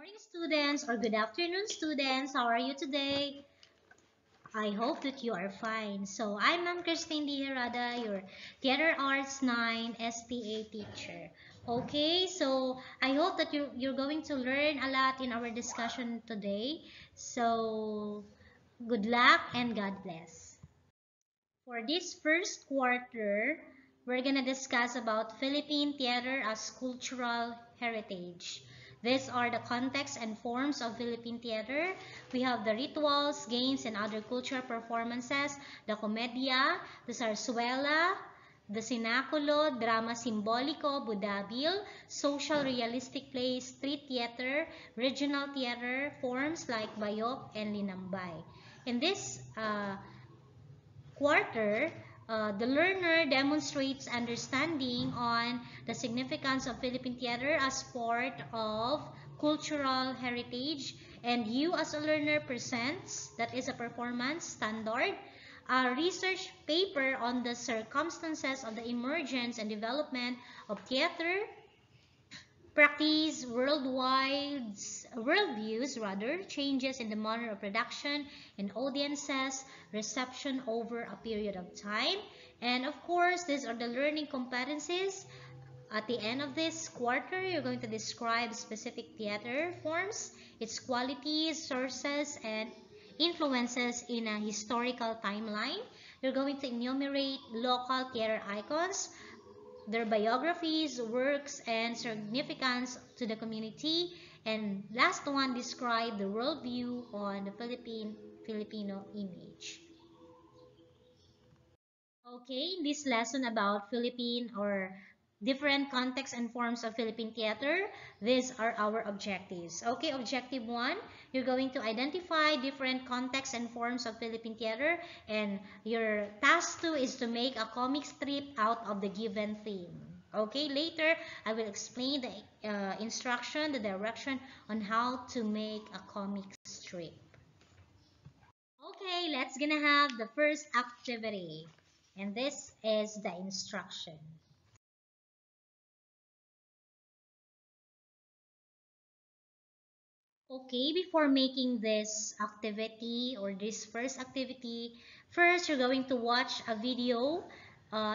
Morning, students, or good afternoon, students. How are you today? I hope that you are fine. So, I'm Ma'am Christine Diherada, your Theater Arts 9 SPA teacher. Okay, so I hope that you're going to learn a lot in our discussion today. So, good luck and God bless. For this first quarter, we're going to discuss about Philippine theater as cultural heritage. These are the contexts and forms of Philippine theater. We have the rituals, games, and other cultural performances, the komedia, the zarzuela, the sinaculo, drama simbolico, budabil, social realistic plays, street theater, regional theater, forms like bayok and linambay. In this quarter, the learner demonstrates understanding on the significance of Philippine theater as part of cultural heritage, and you as a learner presents, that is a performance standard, a research paper on the circumstances of the emergence and development of theater practice worldviews rather changes in the manner of production and audiences reception over a period of time. And of course, these are the learning competencies. At the end of this quarter, you're going to describe specific theater forms, its qualities, sources, and influences in a historical timeline. You're going to enumerate local theater icons, their biographies, works, and significance to the community. And last one, describe the worldview on the Filipino image. Okay, in this lesson about Philippine or different contexts and forms of Philippine theater, these are our objectives. Okay, objective 1, you're going to identify different contexts and forms of Philippine theater, and your task 2 is to make a comic strip out of the given theme. Okay, later I will explain the instruction, the direction on how to make a comic strip. Okay, let's gonna have the first activity. And this is the instruction. Okay, before making this activity or this first activity, first you're going to watch a video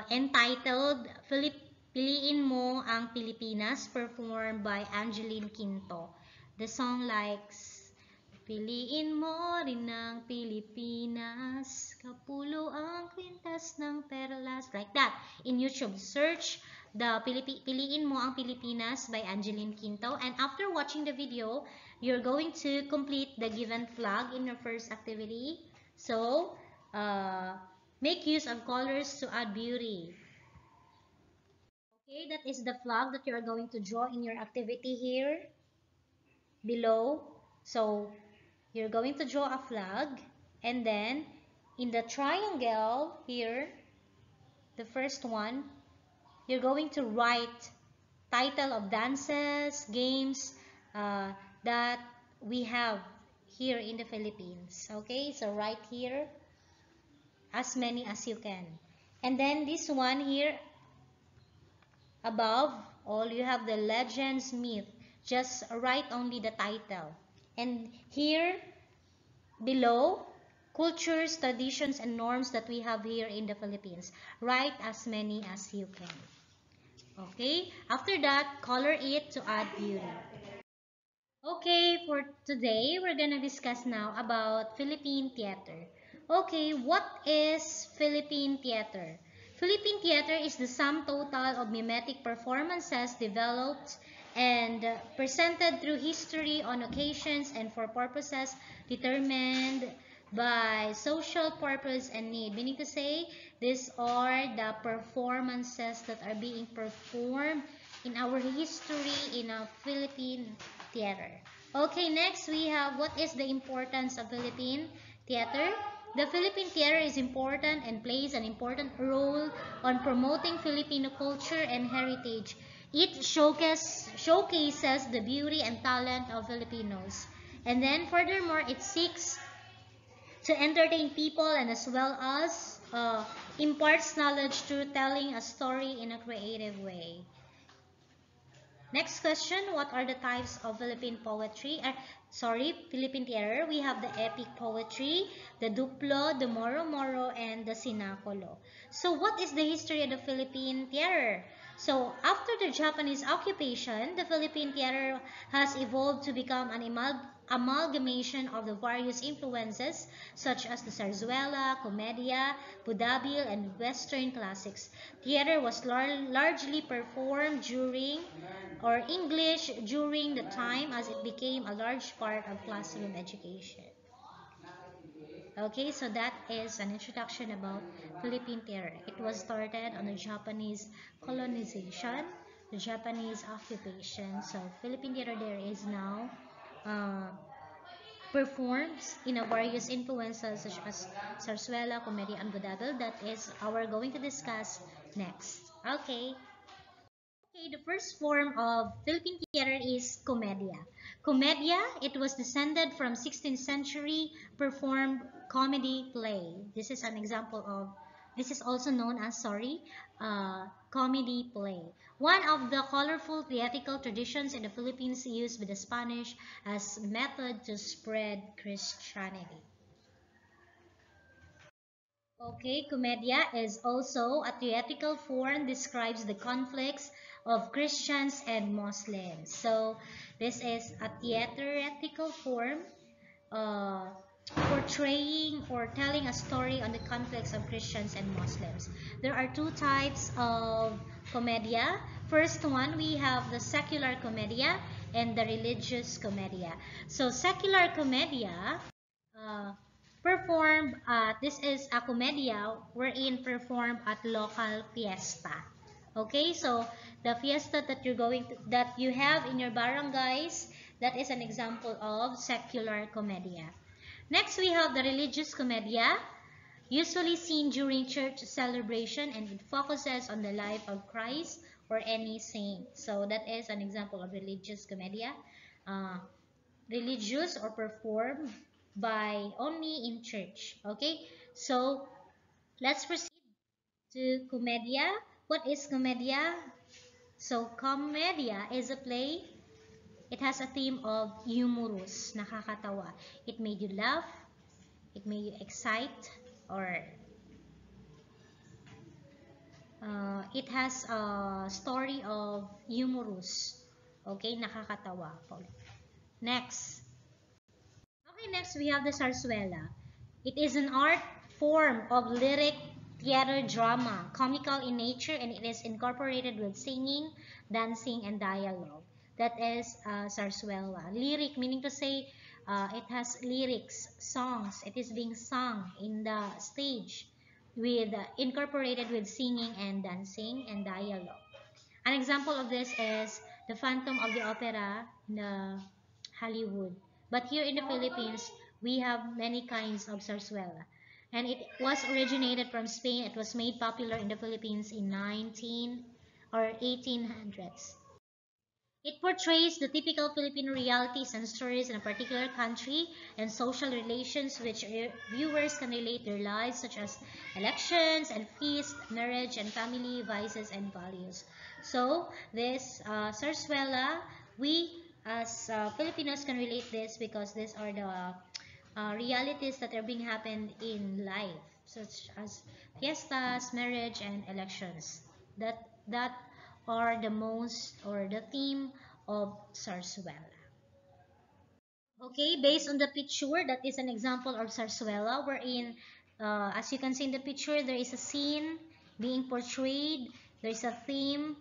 entitled Piliin Mo ang Pilipinas performed by Angeline Quinto. The song likes Piliin mo rin ang Pilipinas, kapulo ang kwintas ng perlas. Like that. In YouTube, search the Piliin Mo ang Pilipinas by Angeline Quinto. And after watching the video, you're going to complete the given flag in your first activity. So, make use of colors to add beauty. Okay, that is the flag that you are going to draw in your activity here below. So, you're going to draw a flag, and then in the triangle here, the first one, you're going to write title of dances, games that we have here in the Philippines. Okay, so write here as many as you can. And then this one here above, all you have the legends, myth. Just write only the title. And here below, cultures, traditions, and norms that we have here in the Philippines. Write as many as you can. Okay? After that, color it to add beauty. Okay, for today, we're gonna discuss now about Philippine theater. Okay, what is Philippine theater? Philippine theater is the sum total of mimetic performances developed and presented through history on occasions and for purposes determined by social purpose and need. Meaning to say, these are the performances that are being performed in our history in a Philippine theater. Okay, next we have what is the importance of Philippine theater. The Philippine theater is important and plays an important role on promoting Filipino culture and heritage. It showcases the beauty and talent of Filipinos. And then furthermore, it seeks to entertain people and as well as imparts knowledge through telling a story in a creative way. Next question, what are the types of Philippine poetry? Philippine theater. We have the epic poetry, the duplo, the moro-moro, and the sinakolo. So what is the history of the Philippine theater? So after the Japanese occupation, the Philippine theater has evolved to become an amalgamation of the various influences such as the zarzuela, comedia, vaudeville, and Western classics. Theater was largely performed during or English during the time as it became a large part of classroom education. Okay, so that is an introduction about Philippine theater. It was started on the Japanese colonization, the Japanese occupation. So Philippine theater there is now uh, performs in a various influences such as zarzuela, comedy, and vaudeville. That is our going to discuss next. Okay. Okay, the first form of Philippine theater is comedia. Comedia, it was descended from 16th century performed comedy play. This is an example of, this is also known as, comedy play. One of the colorful theatrical traditions in the Philippines used by the Spanish as method to spread Christianity. Okay, comedia is also a theatrical form describes the conflicts of Christians and Muslims. So this is a theatrical form uh, portraying or telling a story on the conflicts of Christians and Muslims. There are two types of comedia. First one, we have the secular comedia and the religious comedia. So secular comedia uh, performed at, this is a comedia wherein performed at local fiesta. Okay, so the fiesta that you're going to, that you have in your barangays, that is an example of secular comedia. Next, we have the religious comedia, usually seen during church celebration, and it focuses on the life of Christ or any saint. So that is an example of religious comedia. Uh, Religious or performed by only in church. Okay, so let's proceed to comedia. What is comedia? So comedia is a play. It has a theme of humorous, nakakatawa. It made you laugh, it made you excite, or it has a story of humorous. Okay, nakakatawa. Next. Okay, next we have the zarzuela. It is an art form of lyric theater drama, comical in nature, and it is incorporated with singing, dancing, and dialogue. That is zarzuela. Lyric, meaning to say it has lyrics, songs. It is being sung in the stage with incorporated with singing and dancing and dialogue. An example of this is the Phantom of the Opera in the Hollywood. But here in the Philippines, we have many kinds of zarzuela. And it was originated from Spain. It was made popular in the Philippines in 19 or 1800s. It portrays the typical Filipino realities and stories in a particular country and social relations which viewers can relate their lives, such as elections and feasts, marriage and family, vices and values. So this zarzuela, we as Filipinos can relate this because these are the realities that are being happened in life, such as fiestas, marriage, and elections. That are the most or the theme of zarzuela. Okay, based on the picture, that is an example of zarzuela wherein, as you can see in the picture, there is a scene being portrayed. There is a theme.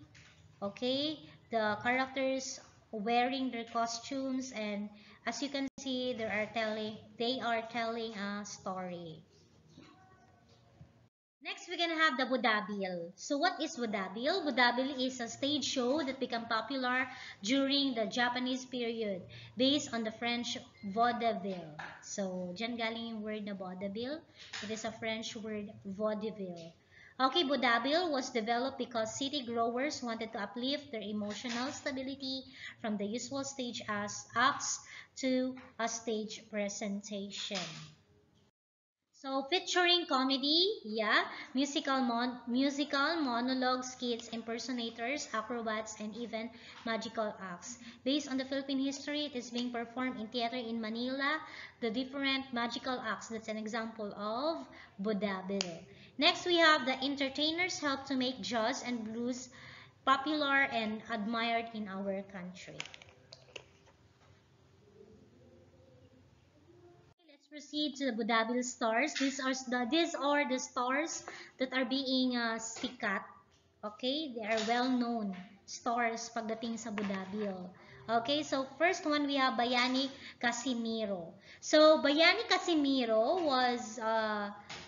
Okay, the characters wearing their costumes, and as you can see, they are telling a story. Next, we're gonna have the vaudeville. So what is vaudeville? Vaudeville is a stage show that became popular during the Japanese period based on the French vaudeville. So, dyan galing yung word na vaudeville. It is a French word vaudeville. Okay, vaudeville was developed because city growers wanted to uplift their emotional stability from the usual stage as acts to a stage presentation. So featuring comedy, yeah, musical monologues, skits, impersonators, acrobats, and even magical acts. Based on the Philippine history, it is being performed in theater in Manila. The different magical acts. That's an example of Bodabil. Next, we have the entertainers help to make jazz and blues popular and admired in our country. Let's proceed to the Budabil stars. These are the stars that are being sikat. Okay, they are well-known stars pagdating sa Budabil. Okay, so first one we have Bayani Casimiro. So Bayani Casimiro was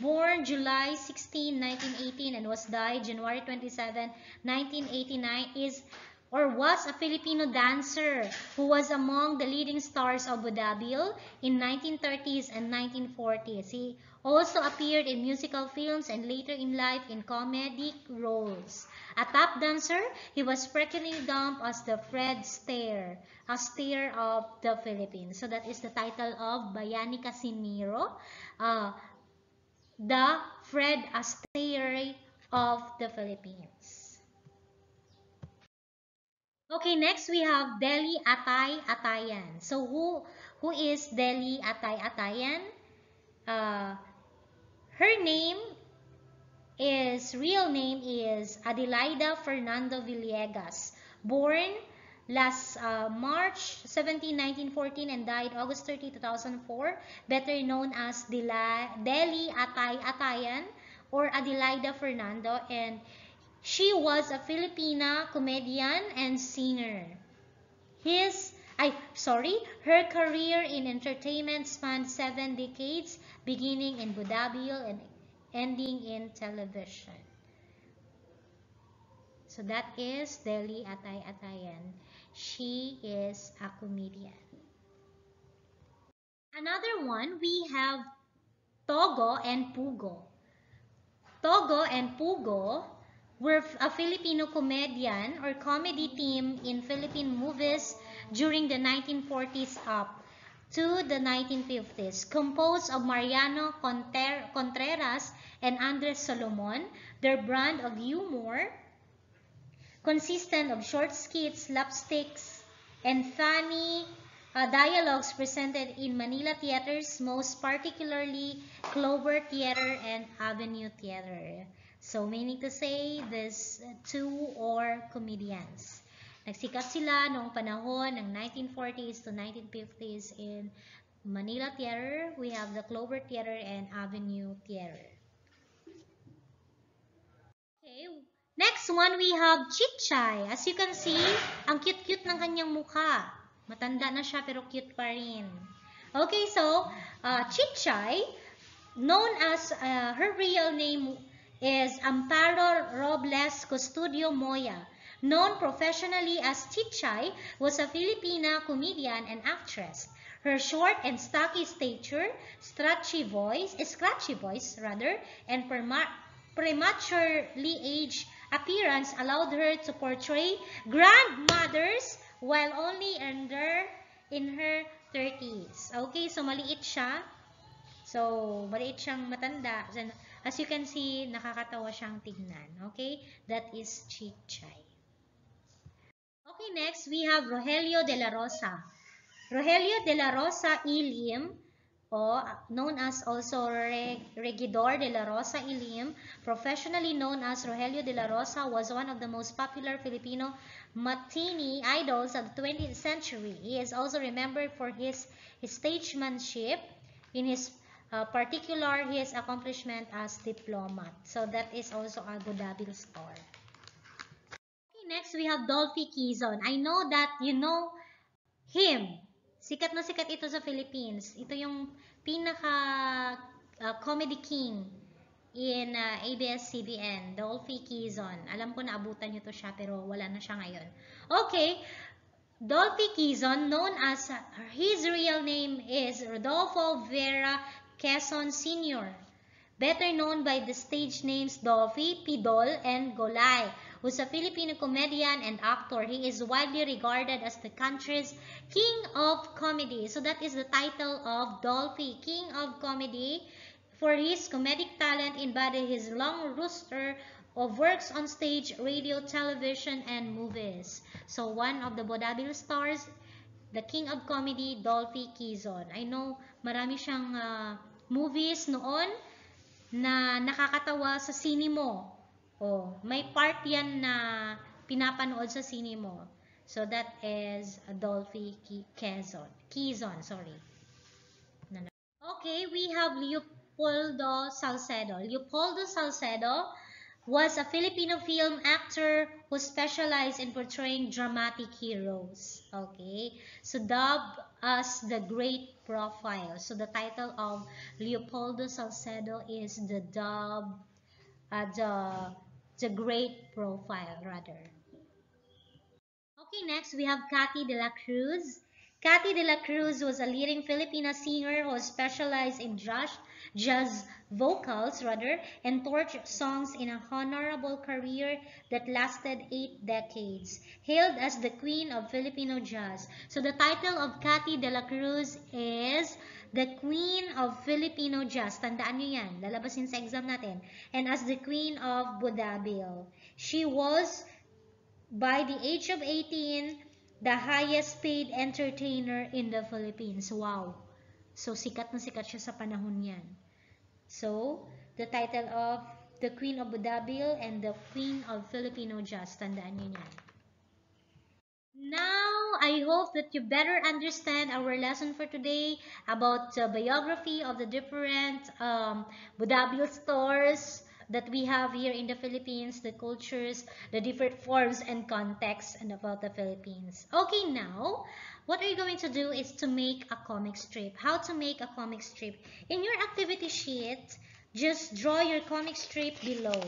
born July 16, 1918 and was died January 27, 1989. Is or was a Filipino dancer who was among the leading stars of vaudeville in 1930s and 1940s. He also appeared in musical films and later in life in comedic roles. A tap dancer, he was frequently dubbed as the Fred Astaire of the Philippines. So that is the title of Bayani Casimiro, uh, the Fred Astaire of the Philippines. Okay, next we have Delhi Atay Atayan. So who is Delhi Atay Atayan? Uh, her real name is Adelaida Fernando Villegas, born last March 17, 1914 and died August 30, 2004, better known as Delhi Atay Atayan or Adelaida Fernando, and she was a Filipina comedian and singer. Her career in entertainment spanned 7 decades, beginning in vaudeville and ending in television. So that is Delhi Atay Atayan. She is a comedian. Another one, we have Togo and Pugo. Togo and Pugo were a Filipino comedian or comedy team in Philippine movies during the 1940s up to the 1950s, composed of Mariano Contreras and Andres Solomon. Their brand of humor consistent of short skits, slapsticks, and funny dialogues presented in Manila theaters, most particularly Clover Theater and Avenue Theater. So, meaning to say, these two are comedians. Nagsikat sila noong panahon ng 1940s to 1950s in Manila Theater. We have the Clover Theater and Avenue Theater. Okay, next one we have Chitchay. As you can see, ang cute-cute ng kanyang mukha. Matanda na siya pero cute pa rin. Okay, so Chitchay, known as her real name is Amparo Robles Custodio Moya, known professionally as Chitchay, was a Filipina comedian and actress. Her short and stocky stature, scratchy voice, and prematurely aged appearance allowed her to portray grandmothers while only in her 30s. Okay, so maliit siya. So, maliit siyang matanda. As you can see, nakakatawa siyang tignan. Okay, that is Chichay. Okay, next we have Rogelio de la Rosa. Rogelio de la Rosa Ilim, known as also Regidor de la Rosa Ilim, professionally known as Rogelio de la Rosa, was one of the most popular Filipino matinee idols of the 20th century. He is also remembered for his statesmanship, in his particular his accomplishment as diplomat. So that is also a vaudeville star. Okay, next we have Dolphy Quezon. I know that you know him. Sikat na sikat ito sa Philippines. Ito yung pinaka comedy king in ABS-CBN, Dolphy Quezon. Alam ko na abutan nyo to siya pero wala na siya ngayon. Okay, Dolphy Quezon, known as his real name is Rodolfo Vera Quezon Sr., better known by the stage names Dolphy, Pidol, and Golay, who's a Filipino comedian and actor. He is widely regarded as the country's king of comedy. So that is the title of Dolphy, king of comedy, for his comedic talent embodied his long roster of works on stage, radio, television, and movies. So one of the Bodadil stars, the king of comedy, Dolphy Quezon. I know marami siyang movies noon na nakakatawa sa sine mo. Oh, may part yan na pinapanood sa sine mo. So that is Dolphy Quezon. Quezon, sorry. Okay, we have Leopoldo Salcedo. Leopoldo Salcedo was a Filipino film actor who specialized in portraying dramatic heroes. Okay, so dubbed as the Great Profile. So the title of Leopoldo Salcedo is the Great Profile, rather. Okay, next we have Cathy de la Cruz. Cathy de la Cruz was a leading Filipina singer who specialized in jazz vocals, and torch songs in a honorable career that lasted 8 decades. Hailed as the Queen of Filipino Jazz. So the title of Cathy de la Cruz is the Queen of Filipino Jazz. Tandaan nyo yan. Lalabasin sa exam natin. And as the Queen of Budabil. She was, by the age of 18, the highest paid entertainer in the Philippines. Wow. So, sikat na sikat siya sa panahon yan. So, the title of the Queen of Budabil and the Queen of Filipino Jazz. Tandaan nyo yan. Now, I hope that you better understand our lesson for today about the biography of the different Budabil stores that we have here in the Philippines, the cultures, the different forms and contexts, and about the Philippines. Okay, now, what we're going to do is to make a comic strip. How to make a comic strip? In your activity sheet, just draw your comic strip below.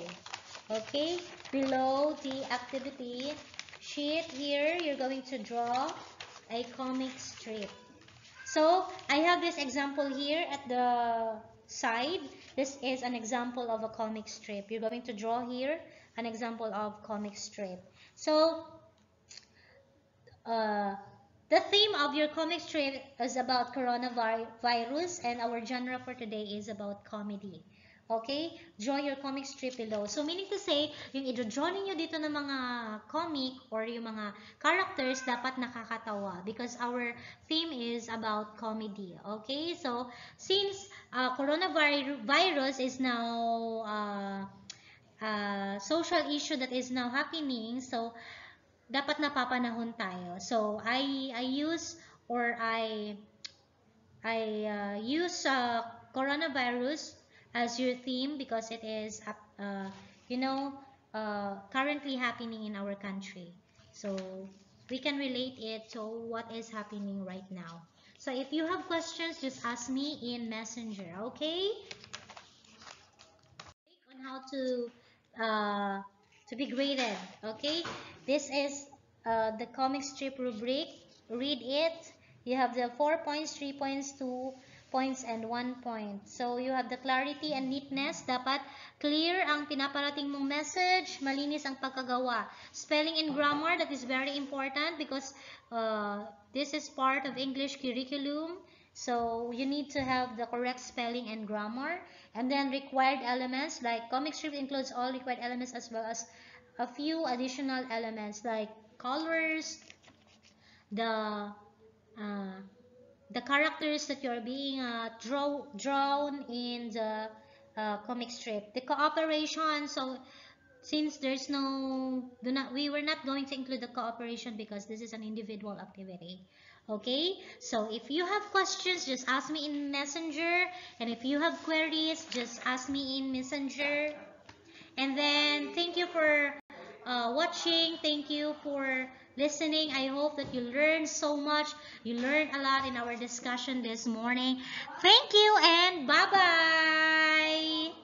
Okay, below the activity sheet here, you're going to draw a comic strip. So, I have this example here at the side. This is an example of a comic strip. You're going to draw here an example of comic strip. So, the theme of your comic strip is about coronavirus, and our genre for today is about comedy. Okay? Draw your comic strip below. So, meaning to say, yung i-draw ninyo dito ng mga comic or yung mga characters dapat nakakatawa because our theme is about comedy. Okay? So, since coronavirus is now social issue that is now happening, so, dapat napapanahon tayo. So, I use coronavirus as your theme because it is, currently happening in our country. So, we can relate it to what is happening right now. So, if you have questions, just ask me in Messenger, okay? On how to be graded, okay? This is the comic strip rubric. Read it. You have the 4 points, 3 points, 2 points, and 1 point. So, you have the clarity and neatness. Dapat clear ang pinaparating mong message. Malinis ang pagkagawa. Spelling and grammar, that is very important because this is part of English curriculum. So, you need to have the correct spelling and grammar. And then required elements, like comic strip includes all required elements as well as a few additional elements like colors, the characters that you're being drawn in the comic strip. The cooperation, so since there's we were not going to include the cooperation because this is an individual activity. Okay, so if you have questions, just ask me in Messenger, and if you have queries, just ask me in Messenger. And then thank you for watching. Thank you for listening. I hope that you learned so much. You learned a lot in our discussion this morning. Thank you and bye-bye.